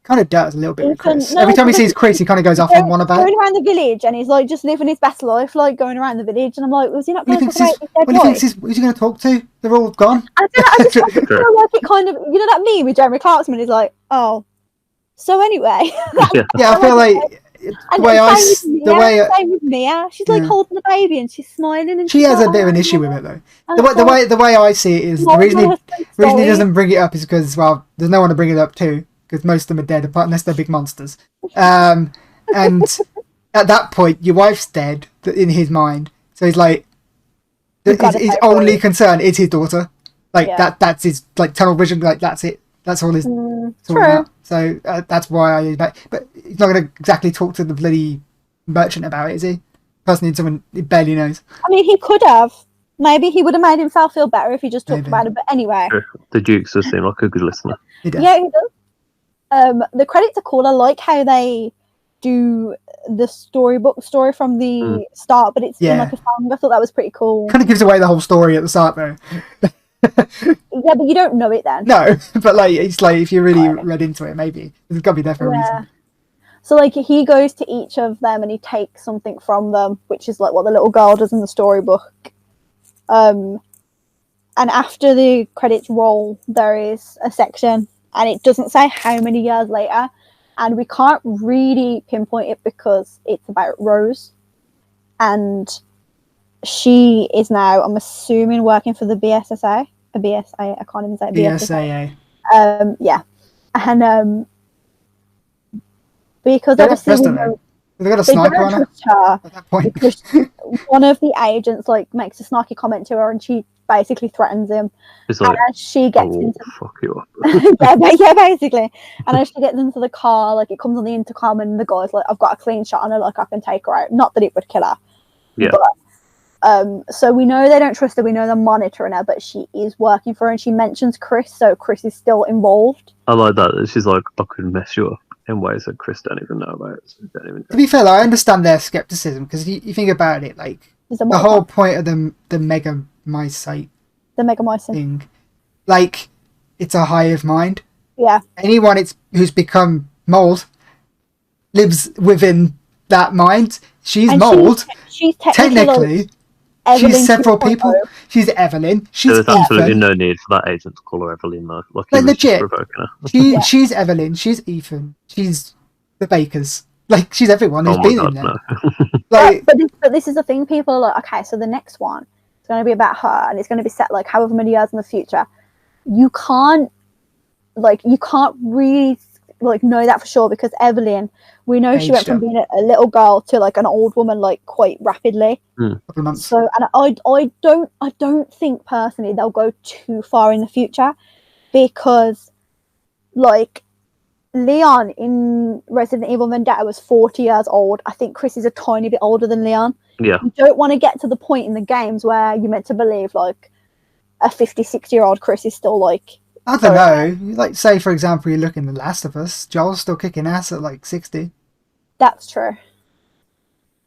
Kind of does a little bit with Chris. Every time he sees Chris, he kind of goes off on one about it. Going around the village, and he's like just living his best life, like going around the village. And I'm like, was he not going to talk about his dead wife? Who's he going to talk to? They're all gone. I just feel like it kind of, you know, that meme with Jeremy Clarkson is like, oh, so anyway. Yeah, I feel like same with Mia. She's like holding the baby and she's smiling, and she has a bit of an issue with it though. The way I see it is the reason he doesn't bring it up is because, well, there's no one to bring it up to, because most of them are dead unless they're big monsters. And at that point, your wife's dead in his mind, so he's like, his only concern is his daughter. Like that's his like tunnel vision. Like that's it. That's all his. True. So that's why but he's not going to exactly talk to the bloody merchant about it, is he? Personally, someone he barely knows. I mean, he could have. Maybe he would have made himself feel better if he just talked about it. But anyway, the Dukes does seem like a good listener. He does. Yeah, he does. The credits are cool. I like how they do the story from the start, but it's in like a song. I thought that was pretty cool. Kind of gives away the whole story at the start, though. Yeah, but you don't know it then. No, but like it's like if you really read into it, maybe it's got to be there for a reason. So like he goes to each of them and he takes something from them, which is like what the little girl does in the storybook. And after the credits roll, there is a section, and it doesn't say how many years later, and we can't really pinpoint it because it's about Rose, and she is now, I'm assuming, working for the BSSA. A BSA, I can't even say it. BSAA. Yeah, and because obviously they got a sniper on her at that point. Because one of the agents like makes a snarky comment to her, and she basically threatens him. It's like, and as she gets into fuck you up. yeah, basically. And as she gets into the car, like it comes on the intercom, and the guy's like, "I've got a clean shot on her, like I can take her out." Not that it would kill her. Yeah. But So we know they don't trust her. We know they're monitoring her, but she is working for her, and she mentions Chris, so Chris is still involved. I like that. She's like, I could mess you up in ways that Chris don't even know about. So don't even To be fair, I understand their skepticism because you think about it, like the whole point of the Megamycete thing, like it's a hive mind. Yeah. Anyone who's become mold lives within that mind. She's mold. She's technically like she's several people. She's Evelyn. She's There's absolutely no need for that agent to call her Evelyn though. Like legit. Her. She's Evelyn. She's Ethan. She's the Bakers. Like she's everyone who's been in there. No. Like, but this is the thing. People are like, okay, so the next one is going to be about her, and it's going to be set like however many years in the future. You can't really like know that for sure because Evelyn, we know she went from being a little girl to like an old woman like quite rapidly. Couple of months. So, and I don't think personally they'll go too far in the future because like Leon in Resident Evil Vendetta was 40 years old. I think Chris is a tiny bit older than Leon. Yeah. You don't want to get to the point in the games where you're meant to believe like a 50, 60-year-old Chris is still like... I don't know. Like, say, for example, you look in The Last of Us, Joel's still kicking ass at like 60. That's true.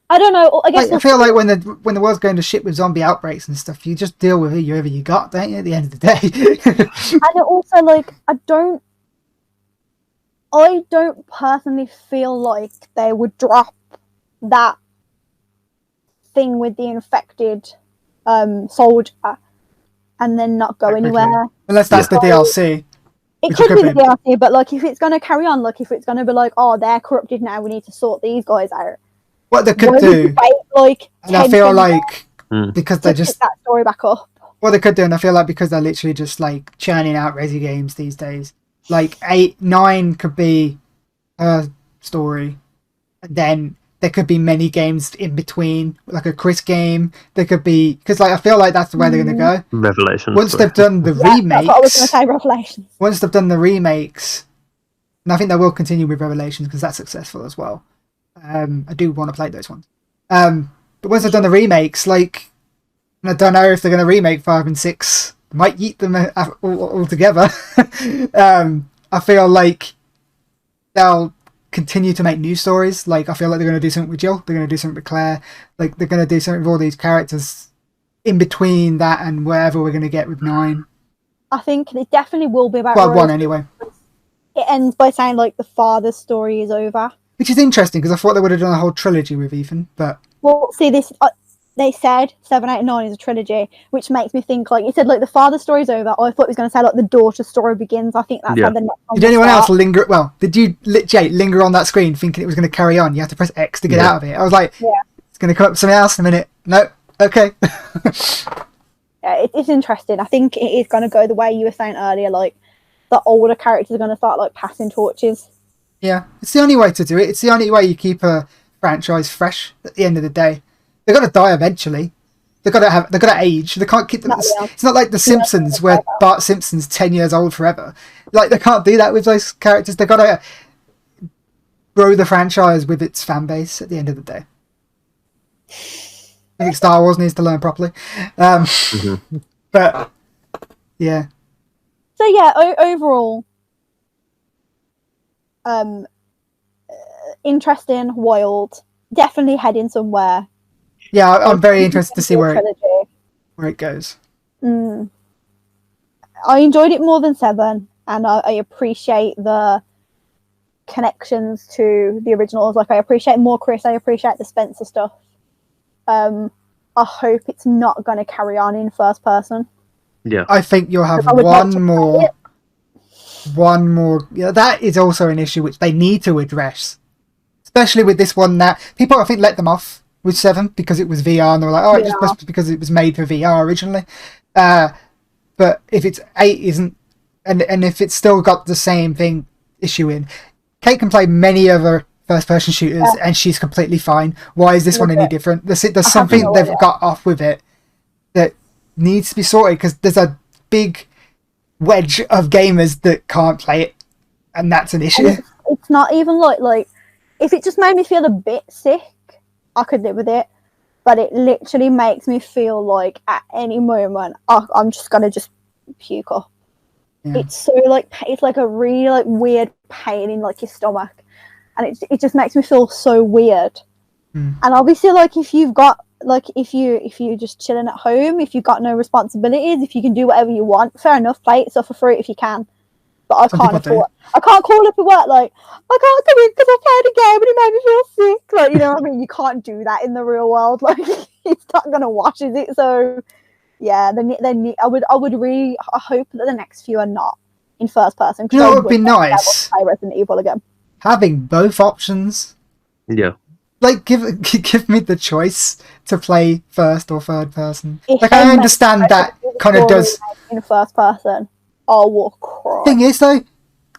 I don't know. I guess I feel like when the world's going to shit with zombie outbreaks and stuff, you just deal with whoever you got, don't you, at the end of the day? And also, like, I don't personally feel like they would drop that thing with the infected soldier and then not go anywhere. Unless that's the DLC. It could be the DLC, but like if it's going to carry on, like if it's going to be like, oh, they're corrupted now, we need to sort these guys out. What they could do, like, and I feel like because they just pick that story back up. What they could do, and I feel like because they're literally just like churning out Resi games these days, like 8, 9 could be a story, and then there could be many games in between, like a Chris game. There could be because like I feel like that's the way they're going to go. Revelations. Once they've done the remakes, that's what I was going to say. Revelations. Once they've done the remakes, and I think they will continue with Revelations because that's successful as well. I do want to play those ones. But once they've done the remakes, like I don't know if they're going to remake 5 and 6. They might eat them all together. I feel like they'll continue to make new stories. Like I feel like they're going to do something with Jill. They're going to do something with Claire. Like they're going to do something with all these characters in between that and wherever we're going to get with 9. I think it definitely will be about. Well, 1 anyway. It ends by saying like the father's story is over, which is interesting because I thought they would have done a whole trilogy with Ethan. But well, see this. They said 7, 8, and 9 is a trilogy, which makes me think like you said, like the father story's over. I thought it was going to say like the daughter story begins. I think that's how the next one. Did anyone else linger? Well, did you, Jay, linger on that screen thinking it was going to carry on? You have to press X to get out of it. I was like, it's going to come up with something else in a minute. No, okay. Yeah, it's interesting. I think it is going to go the way you were saying earlier. Like the older characters are going to start like passing torches. Yeah, it's the only way to do it. It's the only way you keep a franchise fresh. At the end of the day. They're gonna die eventually. They're gonna age. They can't keep them. It's not like The Simpsons where Bart Simpson's 10 years old forever. Like they can't do that with those characters. They've got to grow the franchise with its fan base. At the end of the day, I think Star Wars needs to learn properly. But yeah. So yeah, overall, interesting, wild, definitely heading somewhere. Yeah, I'm very interested to see where it goes. I enjoyed it more than 7, and I appreciate the connections to the originals. Like, I appreciate more Chris. I appreciate the Spencer stuff. I hope it's not going to carry on in first person. Yeah, I think you'll have one more. Yeah, that is also an issue which they need to address, especially with this one. That people, I think, let them off with 7 because it was VR and they were like, oh, it just must be because it was made for VR originally. But if it's 8 isn't, and if it's still got the same thing issue in, Kate can play many other first-person shooters and she's completely fine. Why is this one any different? There's something they've got off with it that needs to be sorted because there's a big wedge of gamers that can't play it, and that's an issue. It's not even like if it just made me feel a bit sick, I could live with it. but it literally makes me feel like at any moment I'm just gonna just puke up. Yeah. It's so like it's like a really like weird pain in like your stomach, and it just makes me feel so weird. And obviously, like if you've got like if you're just chilling at home, if you've got no responsibilities, if you can do whatever you want, fair enough, play it, suffer through it if you can. But I can't call up at work like I can't come in because I played a game and it made me feel sick. Like, you know what I mean? You can't do that in the real world. Like, it's not gonna wash, is it? So yeah, then I would really hope that the next few are not in first person. You know what would be nice? Play Resident Evil again. Having both options. Yeah. Like give me the choice to play first or third person. Like I understand that kind of does in first person. Oh, will cry. Thing is though,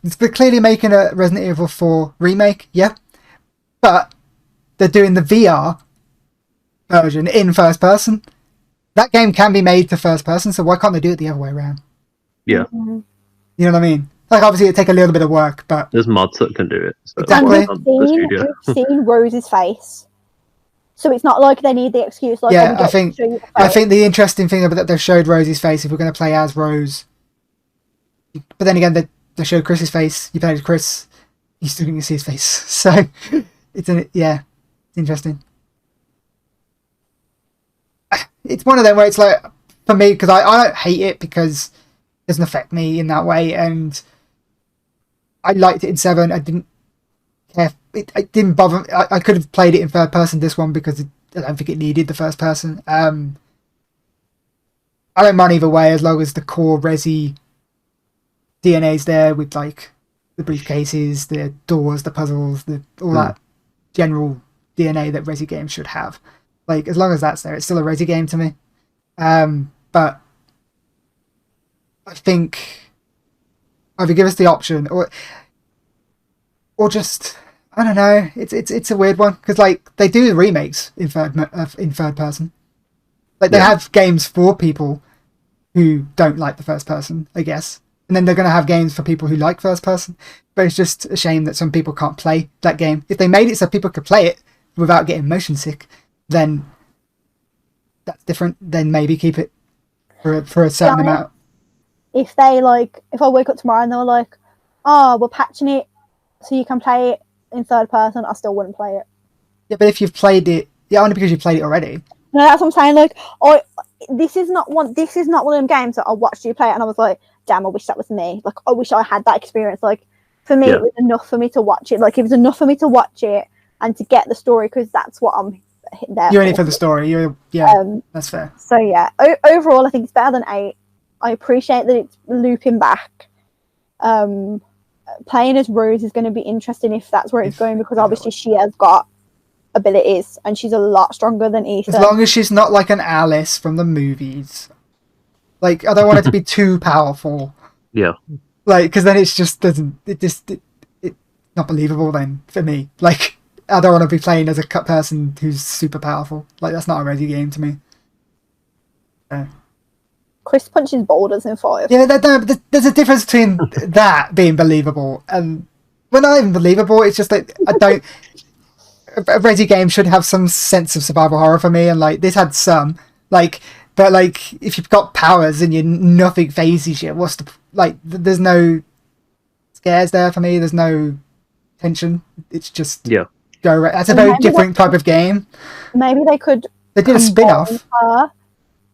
they're clearly making a Resident Evil 4 remake, yeah, but they're doing the VR version in first person. That game can be made to first person, so why can't they do it the other way around? Yeah. Mm-hmm. You know what I mean? Like obviously it'd take a little bit of work, but there's mods that can do it. So exactly. We've seen Rose's face, so it's not like they need the excuse. Like, yeah, I think the interesting thing about that they've showed Rose's face. If we're going to play as Rose, but then again they showed Chris's face. You played as Chris, you still didn't see his face. So it's interesting. It's one of them where it's like for me because I don't hate it because it doesn't affect me in that way, and I liked it in 7. I didn't care. It didn't bother me. I could have played it in third person this one because I don't think it needed the first person. I don't mind either way as long as the core Resi DNA's there with like the briefcases, the doors, the puzzles, all that general DNA that Resi games should have. Like as long as that's there, it's still a Resi game to me. But I think either give us the option or just I don't know. It's a weird one because like they do the remakes in third person. Like they have games for people who don't like the first person, I guess, and then they're going to have games for people who like first person. But it's just a shame that some people can't play that game. If they made it so people could play it without getting motion sick, then that's different. Then maybe keep it for a certain amount. If I wake up tomorrow and they were like, "Oh, we're patching it so you can play it in third person," I still wouldn't play it. Yeah, but if you've played it, only because you played it already. No, that's what I'm saying. Like, this is not one of them games that I watched you play it and I was like, "Damn, I wish that was me." Like, I wish I had that experience. Like, for me, it was enough for me to watch it. Like, it was enough for me to watch it and to get the story because that's what I'm there. You're in it for the story. That's fair. So yeah, overall, I think it's better than 8. I appreciate that it's looping back. Playing as Rose is going to be interesting if that's where it's going because obviously she has got abilities and she's a lot stronger than Ethan. As long as she's not like an Alice from the movies. Like, I don't want it to be too powerful. Yeah. Like, because then it's not believable then for me. Like, I don't want to be playing as a person who's super powerful. Like, that's not a Resi game to me. Chris punches boulders in 5. Yeah, there's a difference between that being believable and well, not even believable. It's just like I don't. A Resi game should have some sense of survival horror for me, and like this had some. Like, but like if you've got powers and nothing phases you, what's the like? There's no scares there for me. There's no tension. It's just go right. That's a very different type of game. Maybe they could. They did a spin-off.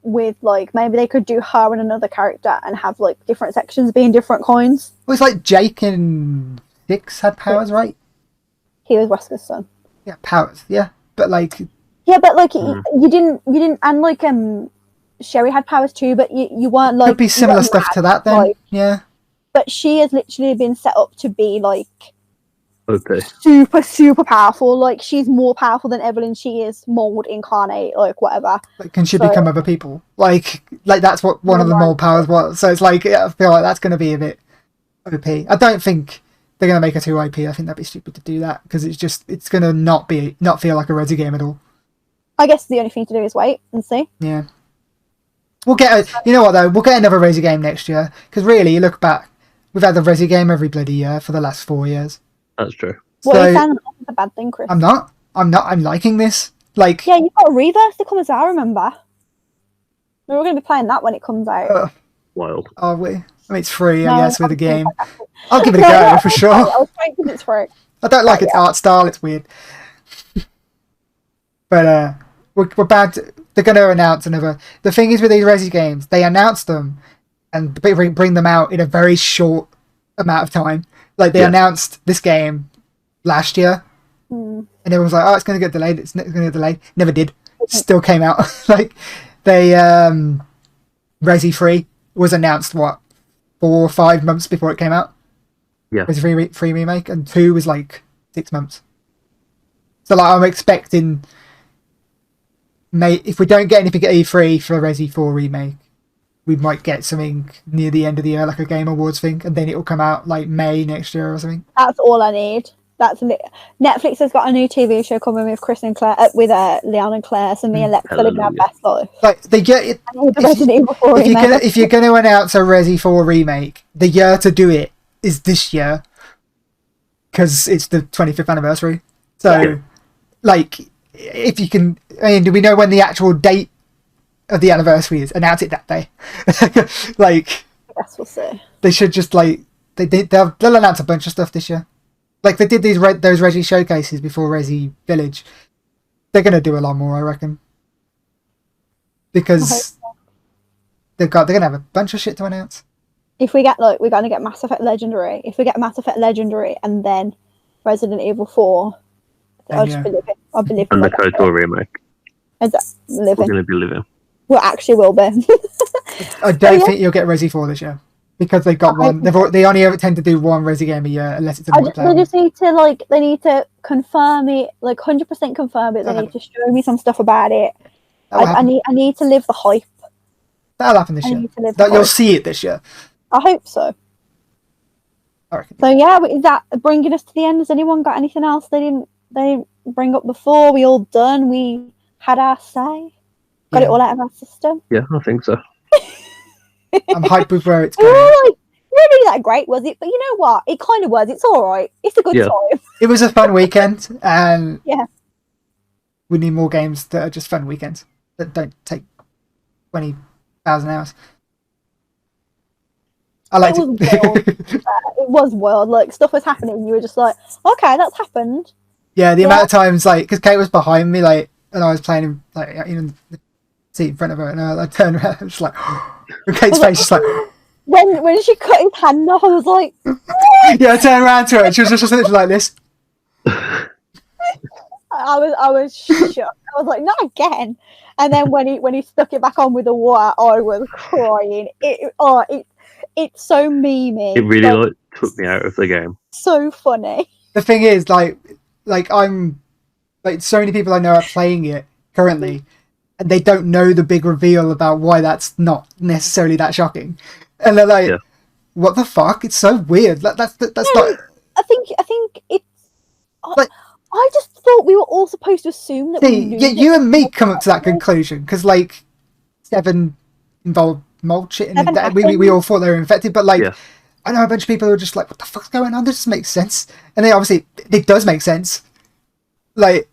With like maybe they could do her and another character and have like different sections being different coins. Well, it's like Jake and 6 had powers, right? He was Wesker's son. Yeah, powers. Yeah, but like. Yeah, but like you didn't, and like Sherry had powers too, but you weren't like. Could be similar stuff to that then. Like, yeah. But she has literally been set up to be like. Okay. Super powerful. Like she's more powerful than Evelyn. She is mold incarnate, like whatever. Like, can she become other people? Like that's what one of the mold powers was. So it's like I feel like that's going to be a bit OP. I don't think they're going to make her too OP. I think that'd be stupid to do that because it's going to not feel like a Resi game at all. I guess the only thing to do is wait and see. Yeah. We'll get you know what though? We'll get another Resi game next year because really, you look back, we've had the Resi game every bloody year for the last 4 years. That's true. Well, you sound like a bad thing, Chris. I'm not. I'm liking this. Like, Yeah, you've got a reverse to come as well, remember? We were going to be playing that when it comes out. Wild. are we? I mean, it's free, No, I guess, with the I'm game. like, I'll give it a go, for sure. I was trying because it's free. I don't like its art style, it's weird. But we're bad. They're going to announce another. The thing is with these Resi games, they announce them and bring them out in a very short amount of time. Like, they announced this game last year, and everyone was like, oh, it's going to get delayed, it's going to get delayed. Never did. Still came out. Like, they, Resi 3 was announced, what, 4 or 5 months before it came out? Yeah. Resi 3 remake, and 2 was like 6 months. So, like, I'm expecting, if we don't get anything at E3 for Resi 4 remake, we might get something near the end of the year, like a Game Awards thing, and then it'll come out like May next year or something. That's all I need. Netflix has got a new TV show coming with Chris and Claire, with Leon and Claire, so me and Lex are living our best life. Like, they get it. If you're going to announce a Resi 4 remake, the year to do it is this year, because it's the 25th anniversary. So, like, if you can, I mean, do we know when the actual date of the anniversary is? Announce it that day. Like, I guess we'll see. They should just, like, they'll announce a bunch of stuff this year. Like, they did those Resi showcases before Resi Village. They're going to do a lot more, I reckon. Because they're going to have a bunch of shit to announce. If we get, like, we're going to get Mass Effect Legendary. If we get Mass Effect Legendary and then Resident Evil 4, I'll just be living. I'll be living. And the KOTOR remake. Is that living? We're going to be living. We actually will be. I don't think you'll get Resi 4 this year. Because they've got one. They only ever tend to do one Resi game a year, unless it's a multiplayer. They just need to, like, they need to confirm it, like 100% confirm it. They need to show me some stuff about it. I need to live the hype. That'll happen this year. You'll see it this year. I hope so. I reckon. So yeah, is that bringing us to the end? Has anyone got anything else they didn't bring up before? We all done? We had our say? Got it all out of our system? Yeah, I think so. I'm hyped with where it's going. Not really that great, was it? But you know what? It kind of was. It's all right. It's a good time. It was a fun weekend, and yeah, we need more games that are just fun weekends that don't take 20,000 hours. I liked it. It was wild. Like, stuff was happening. You were just like, okay, that's happened. Yeah, the amount of times, like, because Kate was behind me, like, and I was playing, like, in the seat in front of her, and I turned around, and just like, and Kate's face just like. When she cut his hand off, I was like, yeah, I turned around to her, and she was just literally like this. I was shocked. I was like, not again. And then when he stuck it back on with the water, I was crying. It's so memey. It really like took me out of the game. So funny. The thing is, like I'm like, so many people I know are playing it currently, and they don't know the big reveal about why that's not necessarily that shocking, and they're like, "What the fuck? It's so weird." Like, that's not. I think it's. Like, I just thought we were all supposed to assume that. You and me come up to that conclusion because, like, 7 involved mold shit, and we all thought they were infected. But, like, I know a bunch of people who are just like, "What the fuck's going on? This just makes sense." And then obviously it does make sense. Like,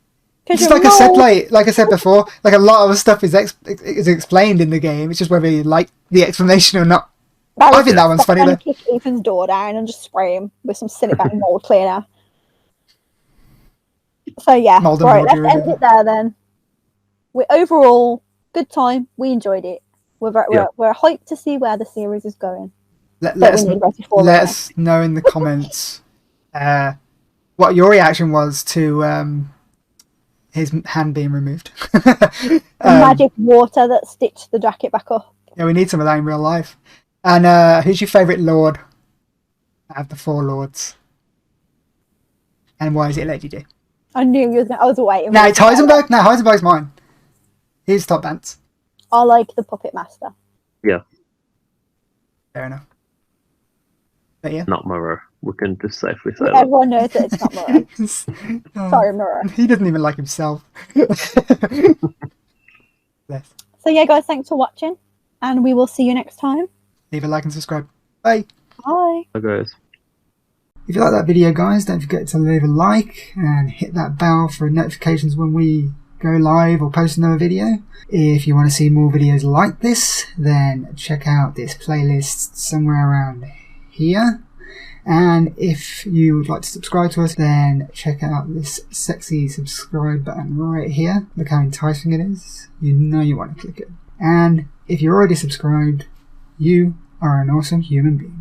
just like I said before, like, a lot of stuff is explained in the game. It's just whether you like the explanation or not. I think that one's funny though. Kick Ethan's door down and just spray him with some Cinnabang mold cleaner. So yeah, right, let's end it there then. We overall good time. We enjoyed it. We're hyped to see where the series is going. Let us know in the comments what your reaction was to his hand being removed. Magic water that stitched the jacket back up. Yeah, we need some of that in real life. And who's your favourite lord out of the 4 lords? And why is it legendary? I knew you was I was waiting. No, it's Heisenberg. No, Heisenberg's mine. He's top dance. I like the Puppet Master. Yeah. Fair enough. But yeah. Not Murrow. We can just safely say Everyone knows that it's not Murrow. Sorry, Murrow. He doesn't even like himself. So yeah, guys, thanks for watching, and we will see you next time. Leave a like and subscribe. Bye. Bye. Bye, guys. If you like that video, guys, don't forget to leave a like and hit that bell for notifications when we go live or post another video. If you want to see more videos like this, then check out this playlist somewhere around here. And if you would like to subscribe to us, then check out this sexy subscribe button right here. Look how enticing it is. You know you want to click it. And if you're already subscribed, you are an awesome human being.